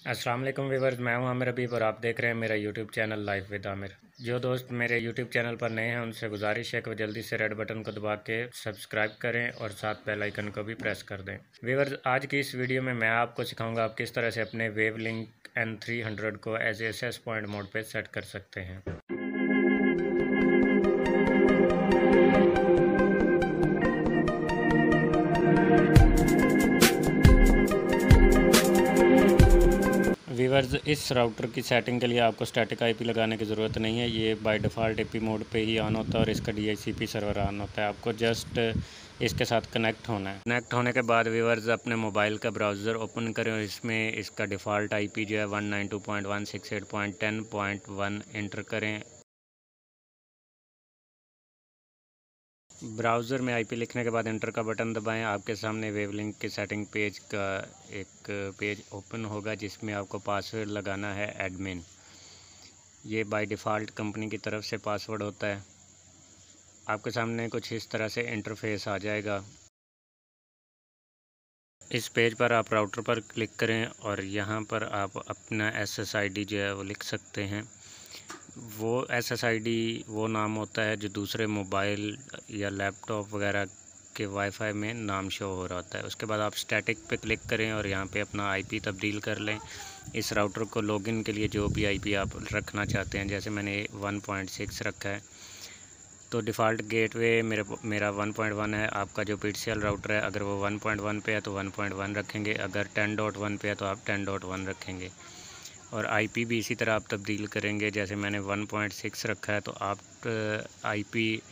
अस्सलाम वालेकुम व्यूअर्स, मैं हूं आमिर हबीब और आप देख रहे हैं मेरा YouTube channel life with Aamir. जो दोस्त मेरे यूट्यूब चैनल पर नए हैं उनसे गुजारिश है कि वो जल्दी से रेड बटन को दबा के सब्सक्राइब करें और साथ बेल आइकन को भी प्रेस कर दें। व्यूअर्स, आज की इस वीडियो में मैं आपको सिखाऊंगा आप किस तरह से अपने वेवलिंक N300 को एज एस पॉइंट मोड पे सेट कर सकते हैं। व्यूअर्स, इस राउटर की सेटिंग के लिए आपको स्टैटिक आईपी लगाने की ज़रूरत नहीं है। ये बाय डिफ़ॉल्ट आईपी मोड पे ही ऑन होता है और इसका DHCP सर्वर ऑन होता है। आपको जस्ट इसके साथ कनेक्ट होना है। कनेक्ट होने के बाद व्यूअर्स अपने मोबाइल का ब्राउज़र ओपन करें और इसमें इसका डिफ़ॉल्ट आईपी जो है 192.168.10.1 एंटर करें। ब्राउज़र में आईपी लिखने के बाद एंटर का बटन दबाएं। आपके सामने वेवलिंक के सेटिंग पेज का एक पेज ओपन होगा जिसमें आपको पासवर्ड लगाना है एडमिन। ये बाय डिफ़ॉल्ट कंपनी की तरफ से पासवर्ड होता है। आपके सामने कुछ इस तरह से इंटरफेस आ जाएगा। इस पेज पर आप राउटर पर क्लिक करें और यहाँ पर आप अपना SSID जो है वो लिख सकते हैं। वो SSID वो नाम होता है जो दूसरे मोबाइल या लैपटॉप वगैरह के वाईफाई में नाम शो हो रहा होता है। उसके बाद आप स्टैटिक पे क्लिक करें और यहाँ पे अपना आईपी तब्दील कर लें। इस राउटर को लॉगिन के लिए जो भी आईपी आप रखना चाहते हैं, जैसे मैंने 1.6 रखा है तो डिफ़ॉल्ट गेटवे मेरा 1.1 है। आपका जो PTCL राउटर है अगर वो 1.1 पे है तो 1.1 रखेंगे, अगर 10.1 पे है तो आप 10.1 रखेंगे। और आईपी भी इसी तरह आप तब्दील करेंगे। जैसे मैंने 1.6 रखा है तो आप आईपी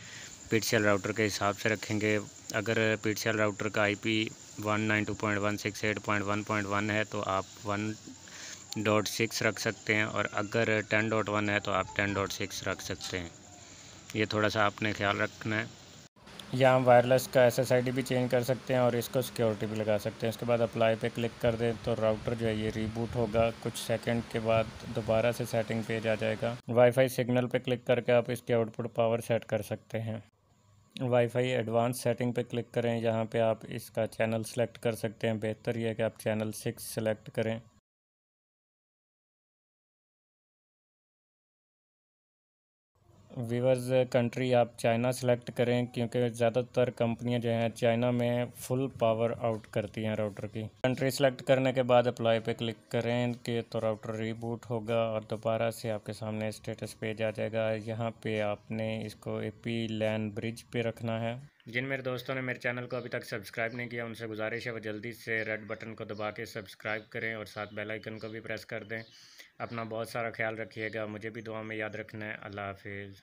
PTCL राउटर के हिसाब से रखेंगे। अगर PTCL राउटर का आईपी 192.168.1.1 है तो आप 1.6 रख सकते हैं, और अगर 10.1 है तो आप 10.6 रख सकते हैं। ये थोड़ा सा आपने ख्याल रखना है। यहाँ वायरलेस का SSID भी चेंज कर सकते हैं और इसको सिक्योरिटी भी लगा सकते हैं। उसके बाद अप्लाई पे क्लिक कर दें तो राउटर जो है ये रीबूट होगा। कुछ सेकंड के बाद दोबारा से सेटिंग पेज आ जाएगा। वाईफाई सिग्नल पे क्लिक करके आप इसकी आउटपुट पावर सेट कर सकते हैं। वाईफाई एडवांस सेटिंग पे क्लिक करें। यहाँ पे आप इसका चैनल सेलेक्ट कर सकते हैं। बेहतर यह है कि आप चैनल 6 सेलेक्ट करें। व्यूअर्स, कंट्री आप चाइना सेलेक्ट करें क्योंकि ज़्यादातर कंपनियां जो हैं चाइना में फुल पावर आउट करती हैं राउटर की। कंट्री सेलेक्ट करने के बाद अप्लाई पे क्लिक करें कि तो राउटर रीबूट होगा और दोबारा से आपके सामने स्टेटस पेज आ जाएगा। यहाँ पे आपने इसको AP LAN ब्रिज पे रखना है। जिन मेरे दोस्तों ने मेरे चैनल को अभी तक सब्सक्राइब नहीं किया उनसे गुजारिश है वो जल्दी से रेड बटन को दबा के सब्सक्राइब करें और साथ बेल आइकन को भी प्रेस कर दें। अपना बहुत सारा ख्याल रखिएगा। मुझे भी दुआ में याद रखना है। अल्लाह हाफिज़।